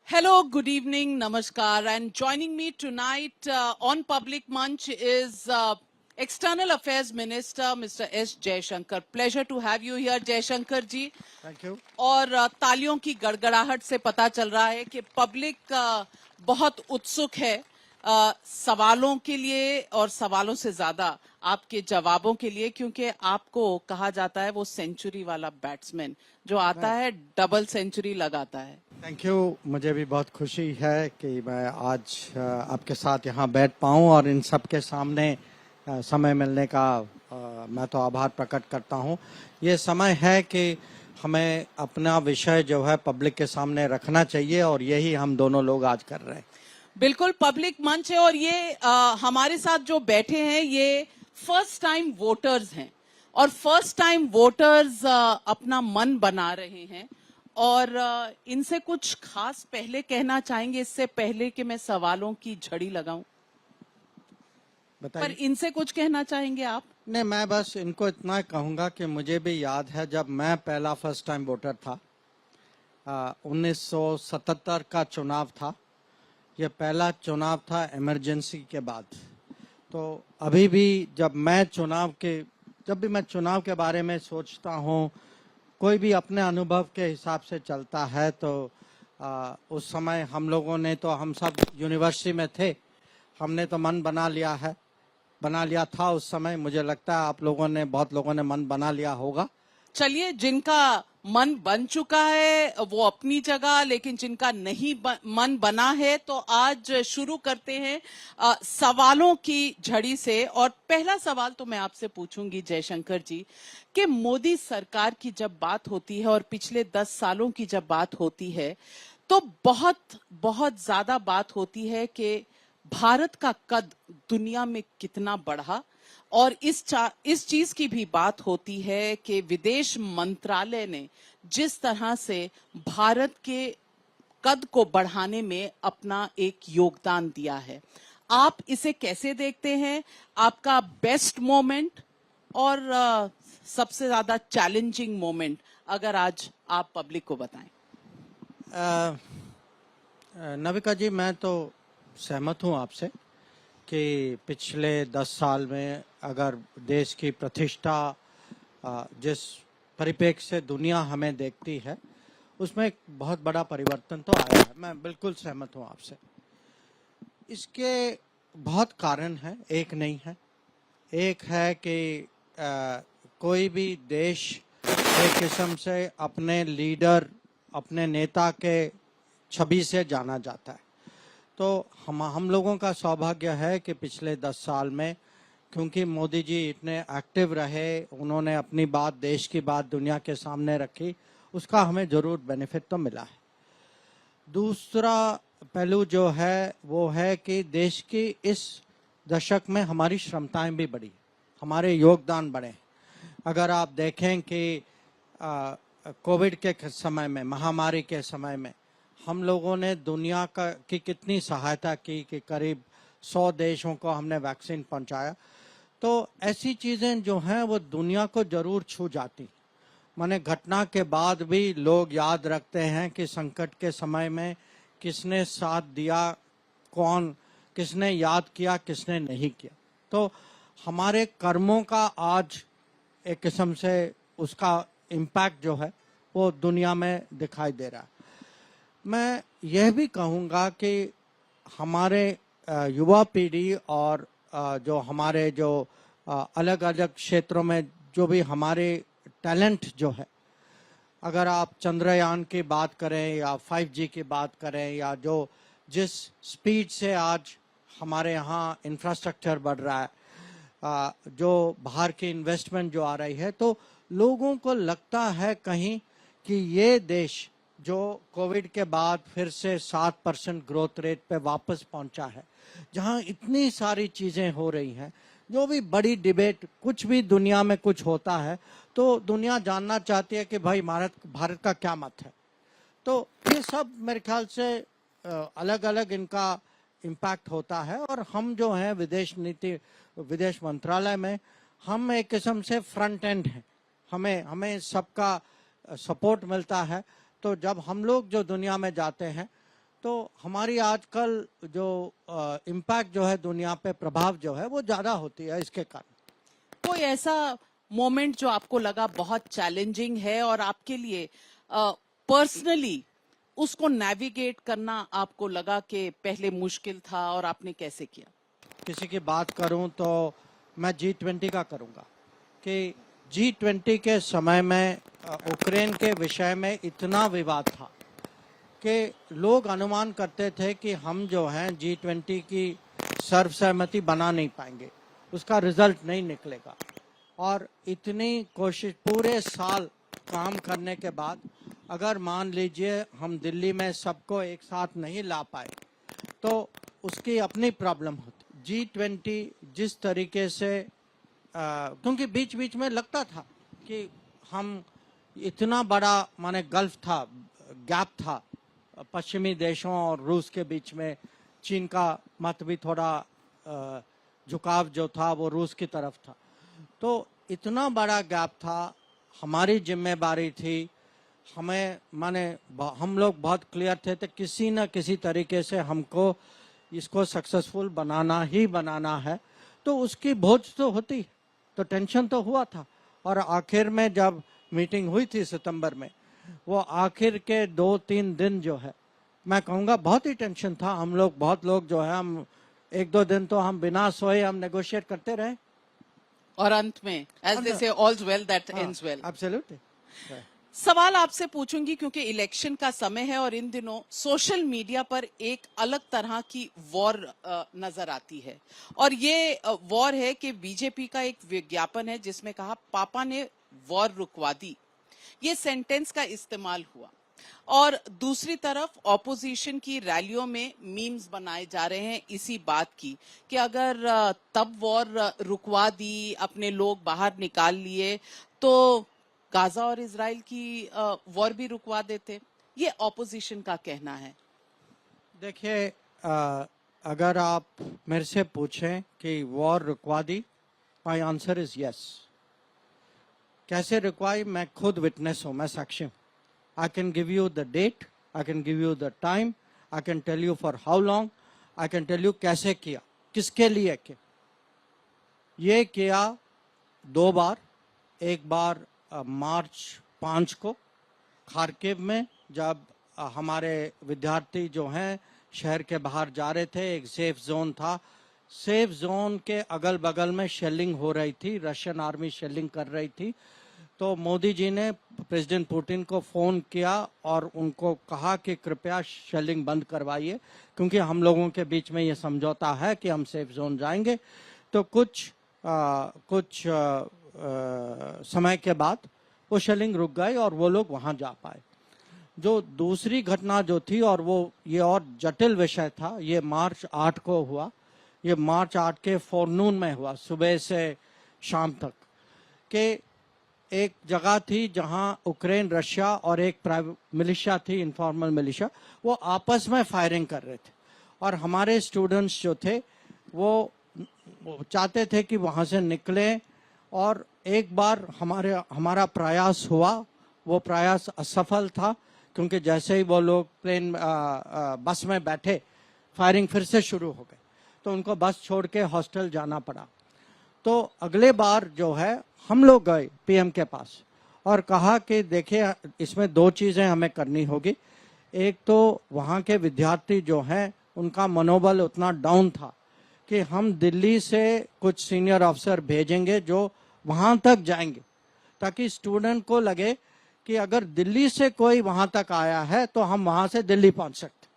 Hello, good evening, namaskar, and joining me tonight on Public Munch is External Affairs Minister Mr. S. Jaishankar. Pleasure to have you here, Jaishankar ji. Thank you. और तालियों की गड़गड़ाहट से पता चल रहा है कि पब्लिक बहुत उत्सुक है सवालों के लिए और सवालों से ज्यादा आपके जवाबों के लिए, क्योंकि आपको कहा जाता है वो सेंचुरी वाला बैट्समैन जो आता है डबल सेंचुरी लगाता है। Thank you. मुझे भी बहुत खुशी है कि मैं आज आपके साथ यहाँ बैठ पाऊँ और इन सब के सामने समय मिलने का मैं तो आभार प्रकट करता हूँ। ये समय है कि हमें अपना विषय जो है पब्लिक के सामने रखना चाहिए और यही हम दोनों लोग आज कर रहे हैं। बिल्कुल पब्लिक मंच है और ये हमारे साथ जो बैठे हैं ये फर्स्ट टाइम वोटर्स हैं और फर्स्ट टाइम वोटर्स अपना मन बना रहे हैं और इनसे कुछ खास पहले कहना चाहेंगे इससे पहले कि मैं सवालों की झड़ी लगाऊं? पर इनसे कुछ कहना चाहेंगे आप? नहीं, मैं बस इनको इतना कहूंगा कि मुझे भी याद है जब मैं पहला फर्स्ट टाइम वोटर था। 1977 का चुनाव था। ये पहला चुनाव था इमरजेंसी के बाद। तो अभी भी जब भी मैं चुनाव के बारे में सोचता हूँ, कोई भी अपने अनुभव के हिसाब से चलता है तो उस समय हम सब यूनिवर्सिटी में थे, हमने तो मन बना लिया था उस समय। मुझे लगता है बहुत लोगों ने मन बना लिया होगा। चलिए, जिनका मन बन चुका है वो अपनी जगह, लेकिन जिनका नहीं मन बना है तो आज शुरू करते हैं सवालों की झड़ी से। और पहला सवाल तो मैं आपसे पूछूंगी जयशंकर जी कि मोदी सरकार की जब बात होती है और पिछले 10 सालों की जब बात होती है तो बहुत बहुत ज्यादा बात होती है कि भारत का कद दुनिया में कितना बढ़ा और इस चीज की भी बात होती है कि विदेश मंत्रालय ने जिस तरह से भारत के कद को बढ़ाने में अपना एक योगदान दिया है। आप इसे कैसे देखते हैं? आपका बेस्ट मोमेंट और सबसे ज्यादा चैलेंजिंग मोमेंट अगर आज आप पब्लिक को बताएं। नविका जी, मैं तो सहमत हूं आपसे कि पिछले 10 साल में अगर देश की प्रतिष्ठा जिस परिप्रेक्ष्य से दुनिया हमें देखती है उसमें एक बहुत बड़ा परिवर्तन तो आया है। मैं बिल्कुल सहमत हूं आपसे। इसके बहुत कारण हैं, एक नहीं है। एक है कि कोई भी देश एक किस्म से अपने लीडर, अपने नेता के छवि से जाना जाता है। तो हम लोगों का सौभाग्य है कि पिछले 10 साल में, क्योंकि मोदी जी इतने एक्टिव रहे, उन्होंने अपनी बात, देश की बात दुनिया के सामने रखी, उसका हमें जरूर बेनिफिट तो मिला है। दूसरा पहलू जो है वो है कि देश की इस दशक में हमारी क्षमताएं भी बढ़ी, हमारे योगदान बढ़े। अगर आप देखें कि कोविड के समय में, महामारी के समय में हम लोगों ने दुनिया की कितनी सहायता की कि करीब 100 देशों को हमने वैक्सीन पहुंचाया। तो ऐसी चीजें जो हैं वो दुनिया को जरूर छू जाती। माने घटना के बाद भी लोग याद रखते हैं कि संकट के समय में किसने साथ दिया, किसने याद किया, किसने नहीं किया। तो हमारे कर्मों का आज एक किस्म से उसका इम्पैक्ट जो है वो दुनिया में दिखाई दे रहा है। मैं यह भी कहूँगा कि हमारे युवा पीढ़ी और जो हमारे अलग अलग क्षेत्रों में जो भी हमारे टैलेंट जो है, अगर आप चंद्रयान की बात करें या 5G की बात करें या जिस स्पीड से आज हमारे यहाँ इंफ्रास्ट्रक्चर बढ़ रहा है, जो बाहर की इन्वेस्टमेंट जो आ रही है, तो लोगों को लगता है कहीं कि ये देश जो कोविड के बाद फिर से 7% ग्रोथ रेट पे वापस पहुंचा है, जहां इतनी सारी चीजें हो रही हैं, जो भी बड़ी डिबेट, कुछ भी दुनिया में कुछ होता है तो दुनिया जानना चाहती है कि भाई भारत का क्या मत है। तो ये सब मेरे ख्याल से अलग अलग इनका इम्पैक्ट होता है। और हम जो हैं विदेश मंत्रालय में, हम एक किस्म से फ्रंट एंड हैं, हमें सबका सपोर्ट मिलता है। तो जब हम लोग जो दुनिया में जाते हैं तो हमारी आजकल जो इम्पैक्ट जो है दुनिया पे, प्रभाव जो है वो ज़्यादा होती है इसके कारण। कोई ऐसा मोमेंट जो आपको लगा बहुत चैलेंजिंग है और आपके लिए पर्सनली उसको नेविगेट करना आपको लगा कि पहले मुश्किल था और आपने कैसे किया? किसी की बात करूं तो मैं G20 का करूंगा कि G20 के समय में यूक्रेन के विषय में इतना विवाद था कि लोग अनुमान करते थे कि हम जो हैं G20 की सर्वसहमति बना नहीं पाएंगे, उसका रिजल्ट नहीं निकलेगा। और इतनी कोशिश, पूरे साल काम करने के बाद अगर मान लीजिए हम दिल्ली में सबको एक साथ नहीं ला पाए तो उसकी अपनी प्रॉब्लम होती। G20 जिस तरीके से क्योंकि बीच बीच में लगता था कि हम इतना बड़ा माने गल्फ था, गैप था पश्चिमी देशों और रूस के बीच में, चीन का मत भी थोड़ा झुकाव जो था वो रूस की तरफ था, तो इतना बड़ा गैप था। हमारी जिम्मेदारी थी, हमें माने हम लोग बहुत क्लियर थे तो किसी न किसी तरीके से हमको इसको सक्सेसफुल बनाना ही बनाना है, तो उसकी बोझ तो होती, तो टेंशन तो हुआ था। और आखिर में जब मीटिंग हुई थी सितंबर में, वो आखिर के 2-3 दिन जो है मैं कहूँगा बहुत ही टेंशन था। हम लोग, बहुत लोग जो है, हम 1-2 दिन तो हम बिना सोए हम नेगोशिएट करते रहे और अंत में as they say all's well that ends well. Absolutely. सवाल आपसे पूछूंगी क्योंकि इलेक्शन का समय है और इन दिनों सोशल मीडिया पर एक अलग तरह की वॉर नजर आती है, और ये वॉर है कि बीजेपी का एक विज्ञापन है जिसमें कहा पापा ने वॉर रुकवा दी, ये सेंटेंस का इस्तेमाल हुआ। और दूसरी तरफ ऑपोजिशन की रैलियों में मीम्स बनाए जा रहे हैं इसी बात की कि अगर तब वॉर रुकवा दी, अपने लोग बाहर निकाल लिए, तो गाजा और इजराइल की वॉर भी रुकवा देते। ये ऑपोजिशन का कहना है। देखिए, अगर आप मेरे से पूछें कि वॉर रुकवा दी, माय आंसर इज यस। कैसे रुकवाई, मैं खुद विटनेस हूं, मैं साक्षी हूं। I can give you the date, I can give you the time, I can tell you for how long, I can tell you कैसे किया, किसके लिए किया। ये किया 2 बार। एक बार मार्च 5 को खार्किव में, जब हमारे विद्यार्थी जो हैं शहर के बाहर जा रहे थे, एक सेफ जोन था, सेफ जोन के अगल बगल में शेलिंग हो रही थी, रशियन आर्मी शेलिंग कर रही थी। तो मोदी जी ने प्रेसिडेंट पुतिन को फ़ोन किया और उनको कहा कि कृपया शेलिंग बंद करवाइए, क्योंकि हम लोगों के बीच में ये समझौता है कि हम सेफ जोन जाएंगे। तो कुछ समय के बाद वो शेलिंग रुक गई और वो लोग वहां जा पाए। जो दूसरी घटना जो थी, और वो ये और जटिल विषय था, ये मार्च 8 को हुआ। ये मार्च 8 के फोरनून में हुआ, सुबह से शाम तक, के एक जगह थी जहां यूक्रेन, रशिया और एक प्राइवेट मिलिशिया थी, इनफॉर्मल मिलिशिया, वो आपस में फायरिंग कर रहे थे। और हमारे स्टूडेंट्स जो थे वो चाहते थे कि वहां से निकले, और एक बार हमारा प्रयास हुआ, वो प्रयास असफल था, क्योंकि जैसे ही वो लोग बस में बैठे, फायरिंग फिर से शुरू हो गई, तो उनको बस छोड़ के हॉस्टल जाना पड़ा। तो अगले बार जो है हम लोग गए पीएम के पास और कहा कि देखिए, इसमें 2 चीज़ें हमें करनी होगी। एक तो वहाँ के विद्यार्थी जो हैं उनका मनोबल उतना डाउन था कि हम दिल्ली से कुछ सीनियर अफसर भेजेंगे जो वहाँ तक जाएंगे, ताकि स्टूडेंट को लगे कि अगर दिल्ली से कोई वहाँ तक आया है तो हम वहाँ से दिल्ली पहुँच सकते।